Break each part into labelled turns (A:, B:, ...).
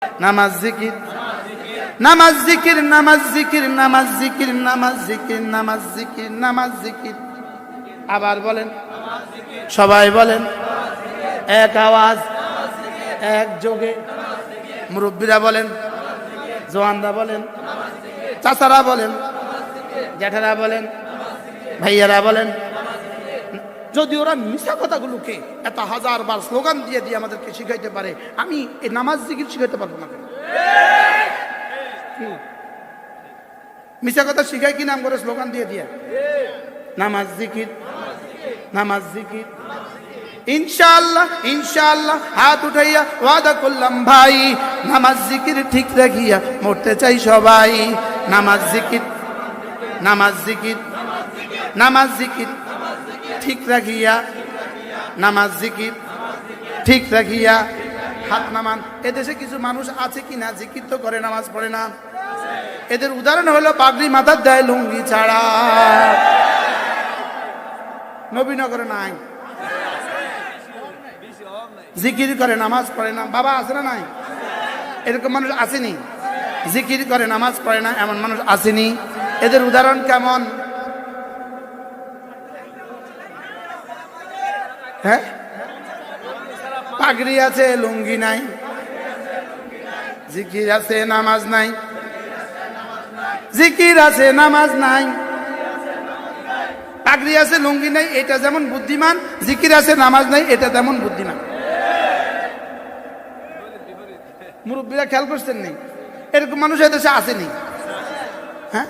A: নামাজ জিকির, নামাজ জিকির, নামাজ জিকির, নামাজ জিকির, নামাজ জিকির, নামাজ জিকির, নামাজ জিকির। আবার বলেন, সবাই বলেন এক আওয়াজ, এক যোগে। মুরব্বীরা বলেন, জওয়ানরা বলেন, চাচারা বলেন, জ্যাঠারা বলেন, ভাইয়ারা বলেন। যদি ওরা মিশা কথাগুলোকে এত হাজার বার স্লোগান দিয়ে দিয়ে আমাদেরকে শিখাইতে পারে, আমি এই নামাজ জিকির শিখাইতে পারবো না কেন? মিশা কথা শিখাই কি নাম করে স্লোগান দিয়ে দিয়ে? নামাজ জিকির, নামাজ জিকির। ইনশাআল্লাহ ইনশাআল্লাহ হাত উঠাইয়া ওয়াদা করলাম ভাই, নামাজ জিকির ঠিক রাখিয়া মরতে চাই সবাই। নামাজ জিকির, নামাজ জিকির, নামাজ জিকির ঠিক রাখিয়া, নামাজ জিকির ঠিক রাখিয়া। হাত নামান। এদেশে কিছু মানুষ আছে কিনা জিকির তো করে, নামাজ পড়ে না। এদের উদাহরণ হলো পাগড়ি মাথার দেয় লুঙ্গি ছাড়া। নবীনগরে নাই, জিকির করে নামাজ পড়ে না। বাবা আছে না নাই? এরকম মানুষ আসেনি? জিকির করে নামাজ পড়ে না এমন মানুষ আসেনি? এদের উদাহরণ কেমন? হ্যাঁ, পাগড়ি আছে লুঙ্গি নাই, জিকির আছে নামাজ নাই, জিকির আছে নামাজ নাই। পাগড়ি আছে লুঙ্গি নাই, এটা যেমন বুদ্ধিমান, জিকির আছে নামাজ নাই, এটা তেমন বুদ্ধিমান। মুরব্বীরা খেয়াল করছেন নেই? এরকম মানুষ এদেশে আসেনি। হ্যাঁ,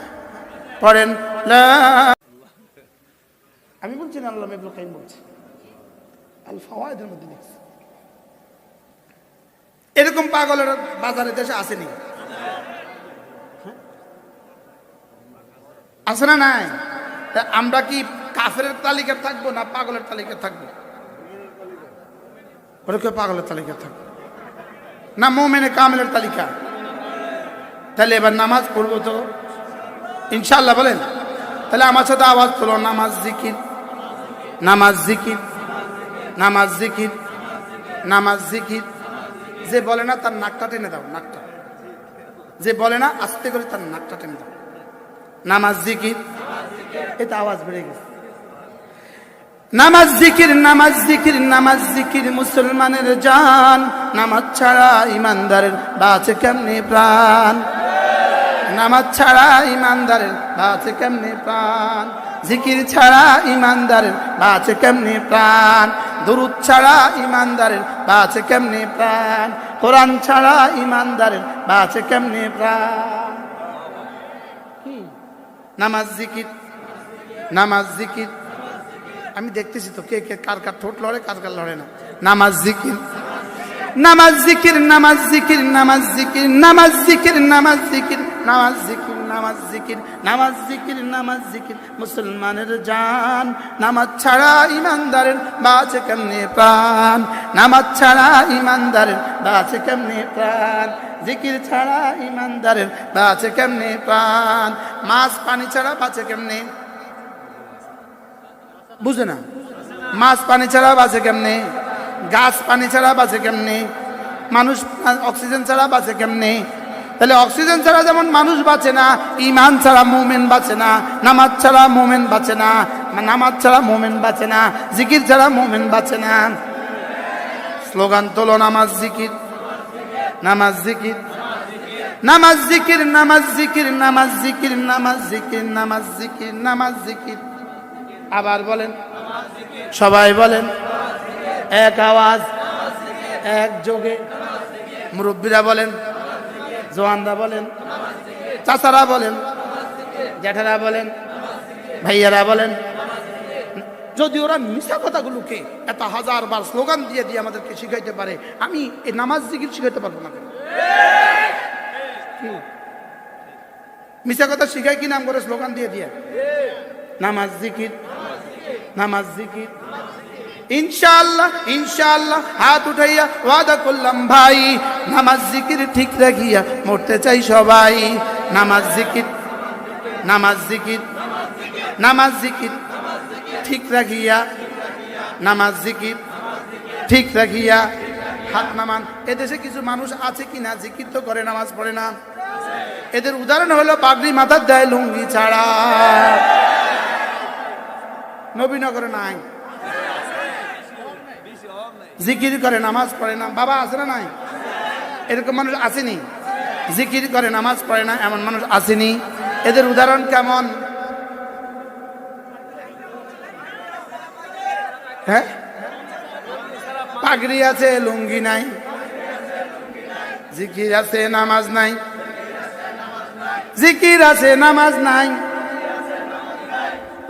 A: পড়েন। আমি বলছি না, আল্লামা ইবনুল কাইয়্যিম বলছি, আল ফাওয়ায়েদের মধ্যে লিখছে। এরকম পাগলের বাজারে দেশে আসেনি? আছে না নাই? আমরা কি কাফেরের তালিকায় থাকবো না পাগলের তালিকায় থাকবো? ওরকম পাগলের তালিকায় থাকবো না মুমিনে কামেলের তালিকা? তাহলে এবার নামাজ পড়বো তো ইনশাআল্লাহ, বলেন। তাহলে আমার সাথে আওয়াজ তোলো, নামাজ জিকির, নামাজ জিকির, নামাজ জিকির, নামাজ জিকির। যে বলে না তার নাকটা টেনে দাও, নাকটা। যে বলে না আস্তে করে তার নাকটা টেনে দাও। নামাজ জিকির, এটা আওয়াজ বেড়ে গেছে। নামাজ জিকির, নামাজ জিকির, নামাজ জিকির মুসলমানের জান। নামাজ ছাড়া ইমানদারের বাঁচে কেমনে প্রাণ? নামাজ ছাড়া ইমানদারের বাঁচে কেমনে প্রাণ? জিকির ছাড়া ইমানদারের বাঁচে কেমনে প্রাণ? দুরূদ ছাড়া ইমানদারের বাঁচে কেমনে প্রাণ? কোরআন ছাড়া ইমানদারের বাঁচে কেমনে প্রাণ? নামাজ জিকির, নামাজ জিকির। আমি দেখতেছি তো কে কে কার কার ঠোঁট লড়ে, কার কার লড়ে না। নামাজ জিকির, নামাজ জিকির, নামাজ জিকির, নামাজ জিকির, নামাজ জিকির, নামাজ জিকির, নামাজ জিকির, নামাজ জিকির, নামাজ জিকির, নামাজ জিকির মুসলমানের জান। নামাজ ছাড়া ইমানদারের বাঁচে কেমনে প্রাণ? নামাজ ছাড়া ইমানদারের বাঁচে কেমনে প্রাণ? জিকির ছাড়া ইমানদারের বাঁচে কেমনে প্রাণ? মাছ পানি ছাড়া বাঁচে কেমনে? বুঝে না? মাছ পানি ছাড়া বাঁচে কেমনে? গাছ পানি ছাড়া বাঁচে কেমনে? মানুষ অক্সিজেন ছাড়া বাঁচে কেমনে? তাহলে অক্সিজেন ছাড়া যেমন মানুষ বাঁচে না, ঈমান ছাড়া মুমিন বাঁচে না, নামাজ ছাড়া মুমিন বাঁচে না, নামাজ ছাড়া মুমিন বাঁচে না, জিকির ছাড়া মুমিন বাঁচে না। স্লোগান তোলো, নামাজ জিকির, নামাজ জিকির, নামাজ জিকির, নামাজ জিকির, নামাজ জিকির, নামাজ জিকির, নামাজ জিকির, নামাজ জিকির। আবার বলেন, সবাই বলেন এক আওয়াজ, এক যোগে। মুরব্বীরা বলেন, জওয়ানরা বলেন, চাচারা বলেন, জ্যাঠারা বলেন, ভাইয়ারা বলেন। যদি ওরা মিশা কথাগুলোকে এত হাজার বার স্লোগান দিয়ে দিয়ে আমাদেরকে শিখাইতে পারে, আমি এই নামাজ জিকির শিখাইতে পারবো না কেন? মিশা কথা শিখাই কি নাম করে স্লোগান দিয়ে দিয়ে? নামাজ জিকির, নামাজ জিকির। ইনশাআল্লাহ ইনশাআল্লাহ হাত উঠাইয়া ওয়াদা করলাম ভাই, নামাজ জিকির ঠিক রাখিয়া মরতে চাই সবাই। নামাজ জিকির, নামাজ জিকির, নামাজ জিকির ঠিক রাখিয়া, নামাজ জিকির ঠিক রাখিয়া। হাত নামান। এদেশে কিছু মানুষ আছে কিনা জিকির তো করে, নামাজ পড়ে না। এদের উদাহরণ হলো পাগড়ি মাথার দেয় লুঙ্গি ছাড়া। নবীনগরে নাই, জিকির করে নামাজ পড়ে না। বাবা আছে না নাই? এরকম মানুষ আসেনি। জিকির করে নামাজ পড়ে না এমন মানুষ আসেনি। এদের উদাহরণ কেমন? হ্যাঁ, পাগড়ি আছে লুঙ্গি নাই, জিকির আছে নামাজ নাই। জিকির আছে নামাজ নাই,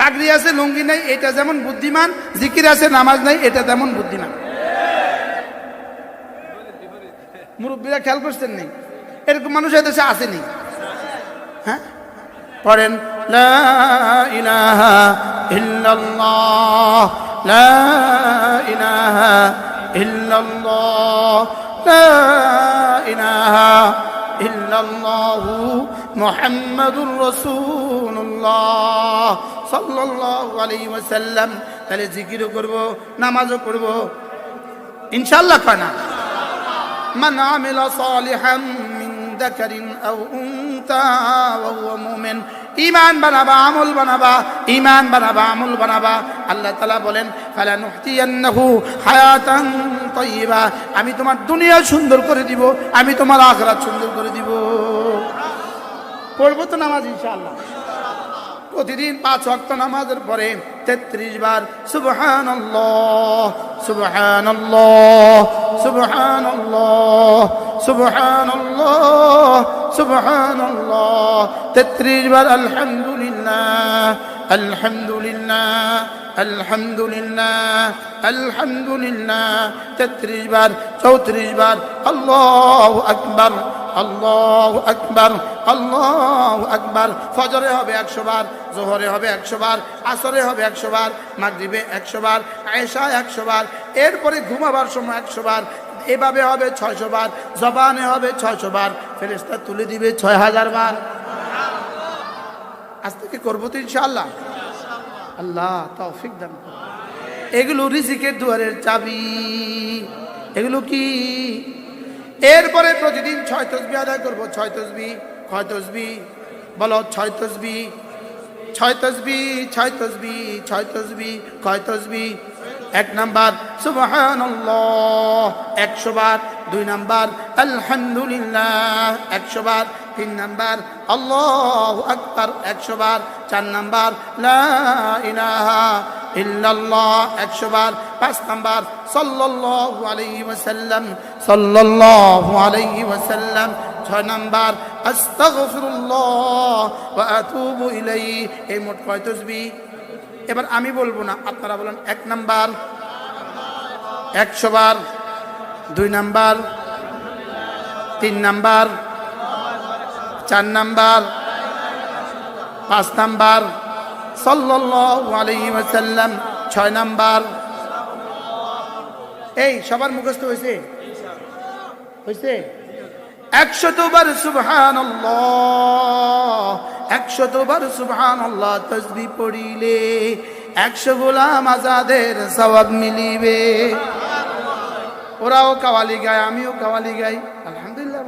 A: পাগড়ি আছে লুঙ্গি নাই, এটা যেমন বুদ্ধিমান। জিকির আছে নামাজ নাই, এটা তেমন বুদ্ধিমান। মুরব্বীরা খেয়াল করছেন নেই? এরকম মানুষ এদেশে আসেনি। হ্যাঁ, পড়েন লা ইলাহা ইল্লাল্লাহ, লা ইলাহা ইল্লাল্লাহ, লা ইলাহা ইল্লাল্লাহু মুহাম্মাদুর রাসূলুল্লাহ সাল্লাল্লাহু আলাইহি ওয়াসাল্লাম। তাহলে জিকিরও করব, নামাজও করব ইনশাআল্লাহ। কয় না? মান আমিলা সালিহান মিন যাকারিন আও উনসা ওয়া হুয়া মুমিন। ঈমান বানাবা, আমল বানাবা, ঈমান বানাবা, আমল বানাবা। আল্লাহ তাআলা বলেন ফালানুহতিয়ান্নাহু হায়াতান তাইয়্যিবা। আমি তোমার দুনিয়া সুন্দর করে দিব, আমি তোমার আখিরাত সুন্দর করে দিব। পড়ব তো নামাজ ইনশাআল্লাহ। প্রতিদিন 5 ওয়াক্ত নামাজের পরে 33 বার সুবহানাল্লাহ সুবহানাল্লাহ সুবহানাল্লাহ সুবহানাল্লাহ সুবহানাল্লাহ, 33 বার আলহামদুলিল্লাহ আলহামদুলিল্লাহ আলহামদুলিল্লাহ আলহামদুলিল্লাহ, 33 বার 34 বার আল্লাহু আকবার আল্লাহু আকবার আল্লাহু আকবার। ফজরে হবে 100 বার, জোহরে হবে 100 বার, আসরে হবে 100 বার, মাগরিবে 100 বার, এশায় 100 বার, এরপরে ঘুমাবার সময় 100 বার। এভাবে হবে 600 বার, জবানে হবে 600 বার, ফেরেশতা তুলে দিবে 6000 বার। আজ থেকে করবো তো ইনশাআল্লাহ। আল্লাহ তৌফিক দান করুন। এগুলো রিজিকের দুয়ারের চাবি। এগুলো কি? এরপরে প্রতিদিন 6 তাসবিহ আদায় করবো। 6 তাসবিহ, কয় তাসবিহ বলো? 6 তাসবিহ, 6 তাসবিহ, 6 তাসবিহ, 6 তাসবিহ, কয় তাসবিহ? 1 নাম্বার সুবহানাল্লাহ 100 বার, 2 নাম্বার আলহামদুলিল্লাহ 100 বার, 3 নাম্বার আল্লাহু আকবার 100 বার, 4 নাম্বার লা ইলাহা ইল্লাল্লাহ 100 বার, 5 নাম্বার সাল্লাল্লাহু আলাইহি ওয়াসাল্লাম সাল্লাল্লাহু আলাইহি ওয়াসাল্লাম, 6 নাম্বার আস্তাগফিরুল্লাহ ওয়া আতুবু ইলাইহি। এই মোট কয় তাসবিহ? এবার আমি বলবো না, আপনারা বলেন। 1 নাম্বার 100 বার, 2 নাম্বার, 3 নাম্বার, 4 নাম্বার, 5 নাম্বার সাল্লাল্লাহু আলাইহি ওয়াসাল্লাম, 6 নাম্বার। এই সবার মুখস্থ হয়েছে? হয়েছে? 100 বার সুবহানাল্লাহ, 100 বার সুবহানাল্লাহ তাসবিহ পড়িলে 100 গোলাম আজাদের সওয়াব মিলিবে। ওরাও কাওয়ালি গায়, আমিও কাওয়ালি গাই, আলহামদুলিল্লাহ।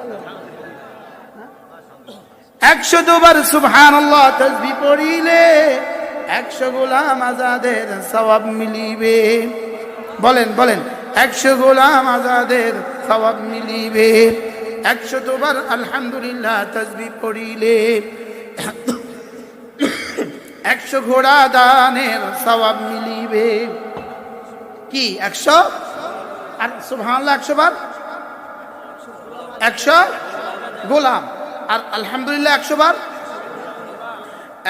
A: 100 বার সুবহানাল্লাহ তাসবিহ পড়িলে 100 গোলাম আজাদের সওয়াব মিলিবে। বলেন বলেন, 100 গোলাম আজাদের সওয়াব মিলিবে। 100 বার আলহামদুলিল্লাহ তাসবিহ পড়িলে 100 ঘোড়া দানের সওয়াব মিলিবে। কি 100? আর সুবহানাল্লাহ 100 বার, 100 গোলাম, আর আলহামদুলিল্লাহ 100 বার।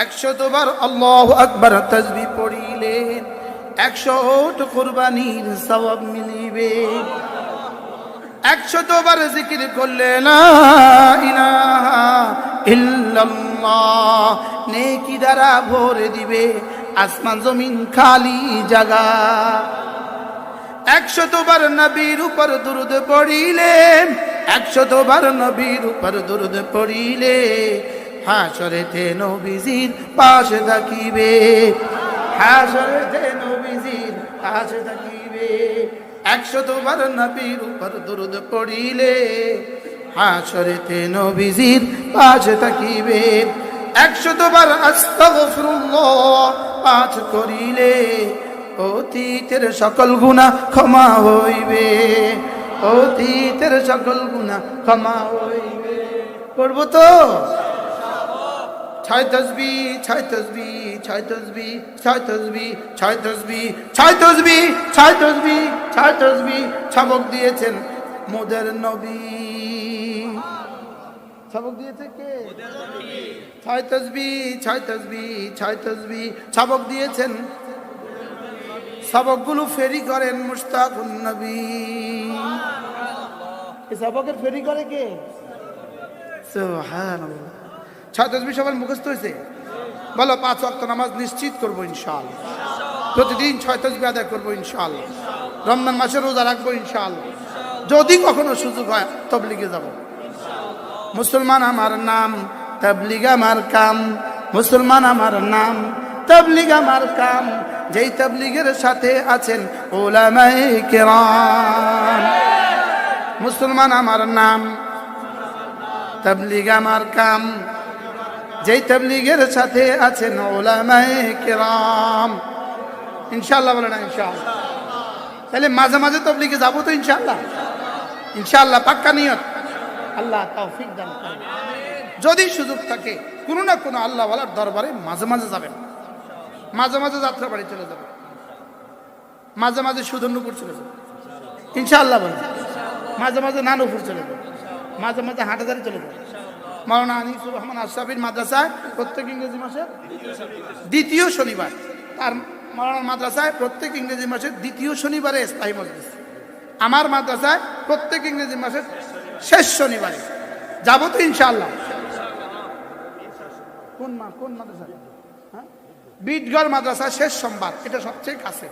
A: 100 বার আল্লাহু আকবার তাসবিহ পড়িলে 100 ওট কুরবানির সওয়াব মিলিবে। 100 বার জিকির করলে লা ইলাহা ইল্লাল্লাহ নেকি দ্বারা ভরে দিবে আসমান জমিন খালি জায়গা। 100 বার নবীর উপর দুরূদ পড়িলে 100 বার নবীর উপর দুরূদ পড়িলে হাসরেতে নবীজির পাশে থাকিবে, হাসরেতে নবীজির পাশে থাকিবে। 100 বার নবীর উপর দরুদ পড়িলে হাসরেতে নবীজির পাশে থাকিবে। 100 বার আস্তাগফিরুল্লাহ পাঠ করিলে অতীতের সকল গুনাহ ক্ষমা হইবে, অতীতের সকল গুনাহ ক্ষমা হইবে। পড়বো তো? 6 তাসবিহ 6 তাসবিহ 6 তাসবিহ 6 তাসবিহ 6 তাসবিহ 6 তাসবিহ 6 তাসবিহ 6 তাসবিহ সবক দিয়েছেন মোদের নবী। সবক দিয়েছে কে? 6 তাসবিহ 6 তাসবিহ 6 তাসবিহ সবক দিয়েছেন। সবকগুলো ফেরি করেন মুশতাকুন নবী। এই সবকের ফেরি করে কে? সুবহানাল্লাহ। 6 তাসবিহ সবার মুখস্থ হয়েছে? বলো 5 ওয়াক্ত নামাজ নিশ্চিত করবো ইনশাআল্লাহ। প্রতিদিন 6 তাসবিহ আদায় করবো ইনশাআল্লাহ। রমজান মাসে রোজা রাখবো ইনশাআল্লাহ। যদি কখনো সুযোগ হয় তাবলীগে যাব। মুসলমান আমার নাম, তাবলীগ আমার কাম। মুসলমান আমার নাম, তাবলীগ আমার কাম। যেই তাবলীগের সাথে আছেন উলামায়ে কেরাম। মুসলমান আমার নাম, তাবলীগ আমার কাম। যেই তাবলীগের সাথে আছেন উলামায়ে কেরাম। ইনশাআল্লাহ বলে না? ইনশাআল্লাহ। তাহলে মাঝে মাঝে তাবলীগে যাবো তো ইনশাআল্লাহ। ইনশাআল্লাহ পাক্কা নিয়ত। আল্লাহ তৌফিক দান করেন। যদি সুযোগ থাকে কোনো না কোনো আল্লাহ ওয়ালার দরবারে মাঝে মাঝে যাবেন। মাঝে মাঝে যাত্রা বাড়ি চলে যাবেন, মাঝে মাঝে সুধন্যপুর চলে যাবেন ইনশাআল্লাহ বলেন। মাঝে মাঝে নানুপুর চলে যাবেন, মাঝে মাঝে হাটাজারি চলে যাবেন। মাওলানা আনিসুর রহমান আশরাফির মাদ্রাসায় প্রত্যেক ইংরেজি মাসের 2য় শনিবার, তার মাওলানার মাদ্রাসায় প্রত্যেক ইংরেজি মাসের 2য় শনিবারে ইসলাহি মজলিস। আমার মাদ্রাসায় প্রত্যেক ইংরেজি মাসের শেষ শনিবারে যাবো তো ইনশাআল্লাহ। কোন মাদ্রাসা? বিটগড় মাদ্রাসা শেষ সোমবার, এটা সবচেয়ে কাছে।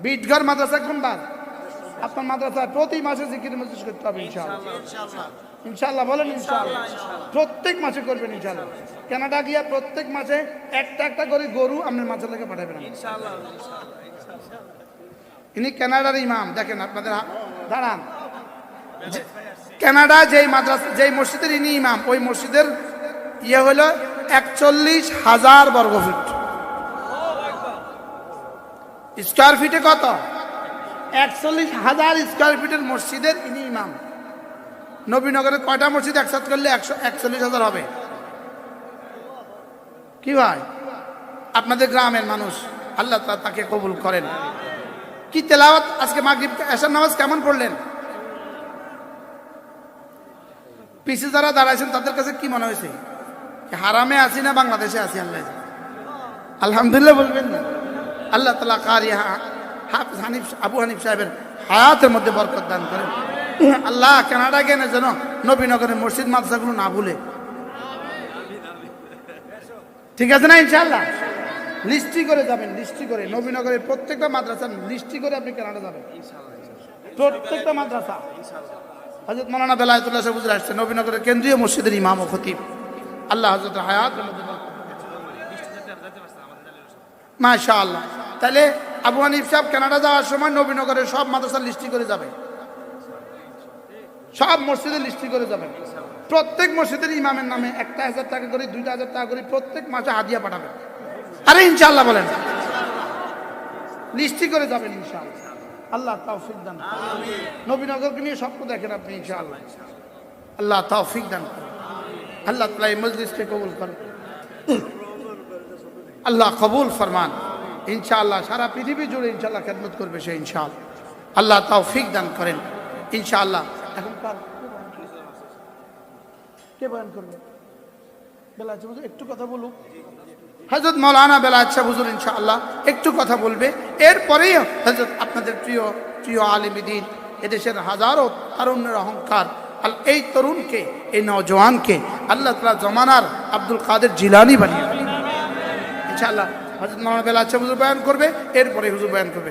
A: বিটগড় মাদ্রাসা কোন বার? আপনার মাদ্রাসায় প্রতি মাসে জিকির মজলিস করতে হবে ইনশাআল্লাহ। ইনশাআল্লাহ বলেন ইনশাআল্লাহ। প্রত্যেক মাসে করবেন ইনশাআল্লাহ। কানাডা গিয়া প্রত্যেক মাসে একটা করে গরু আপনার মাঝে লেগে পাঠাবেন ইনশাআল্লাহ। ইনি কানাডার ইমাম। দেখেন আপনাদের দাঁড়ান, কানাডা যেই মাদ্রাসা যেই মসজিদের ইনি ইমাম, ওই মসজিদের ইয়ে হলো 41,000 বর্গফুট। স্কয়ার ফিটে কত? 41,000 স্কয়ার ফিটের মসজিদের ইনি ইমাম। নবীনগরের কয়টা মসজিদ একসাথে করলে 41,000 হবে? কি ভাই? আপনাদের গ্রামের মানুষ, আল্লাহ তাআলা তাকে কবুল করেন। কি তেলাওয়াত আজকে মাগরিব এশার নামাজ কেমন পড়লেন? পিছে যারা দাঁড়াইছেন তাদের কাছে কি মনে হয়েছে? হারামে আছি না বাংলাদেশে আছি? আল্লাহ আলহামদুলিল্লাহ বলবেন না? আল্লাহ তাআলা কারি হাফেজ আবু হানিফ সাহেবের হায়াতের মধ্যে বরকত দান করেন। আল্লাহ কানাডা গেলে যেন নবীনগরের মসজিদ মাদ্রাসাগুলো না ভুলে। ঠিক আছে না? ইনশাআল্লাহ লিস্টি করে যাবেন, লিস্টি করে নবীনগরের প্রত্যেকটা মাদ্রাসা লিস্টি করে আপনি কানাডা যাবেন। প্রত্যেকটা মাদ্রাসা। হযরত মাওলানা বেলায়েতুল্লাহ সাহেব হুজুর আসছে, নবীনগরের কেন্দ্রীয় মসজিদের ইমাম ও খতিব। আল্লাহ হযরতের হায়াতের মধ্যে মাশাআল্লাহ। তাহলে আবু হানিফ সাহেব কানাডা যাওয়ার সময় নবীনগরের সব মাদ্রাসা লিস্টি করে যাবে, সব মসজিদে লিস্টি করে যাবেন। প্রত্যেক মসজিদের ইমামের নামে 1,000 টাকা করে 2,000 টাকা করে প্রত্যেক মাসে হাদিয়া পাঠাবেন। আরে ইনশাআল্লাহ বলেন, লিস্টি করে যাবেন ইনশাআল্লাহ। আল্লাহ তৌফিক দান আমিন। নবীনগরকে নিয়ে স্বপ্ন দেখেন আপনি ইনশাআল্লাহ। আল্লাহ তৌফিক দান করেন। আল্লাহ তাআলা এই মজলিসকে কবুল করেন। আল্লাহ কবুল ফরমান ইনশাআল্লাহ। সারা পৃথিবী জুড়ে ইনশাআল্লাহ খেদমত করবে সে ইনশাআল্লাহ। আল্লাহ তৌফিক দান করেন ইনশাআল্লাহ। এখন কে বয়ান করবে? বেলায়েত হুজুর একটু কথা বলুক। হযরত মাওলানা বেলায়েত সাহেব হুজুর ইনশাআল্লাহ একটু কথা বলবে। এরপরেই হযরত আপনাদের প্রিয় আলেম দ্বীন, এদেশের হাজারো তরুণের অহংকার, এই তরুণকে, এই নওজওয়ানকে আল্লাহ তাআলা জমানার আব্দুল কাদের জিলানী বানিয়ে ইনশাআল্লাহ। হযরত মাওলানা বেলায়েত সাহেব হুজুর বয়ান করবে, এরপরে হুজুর বয়ান করবে।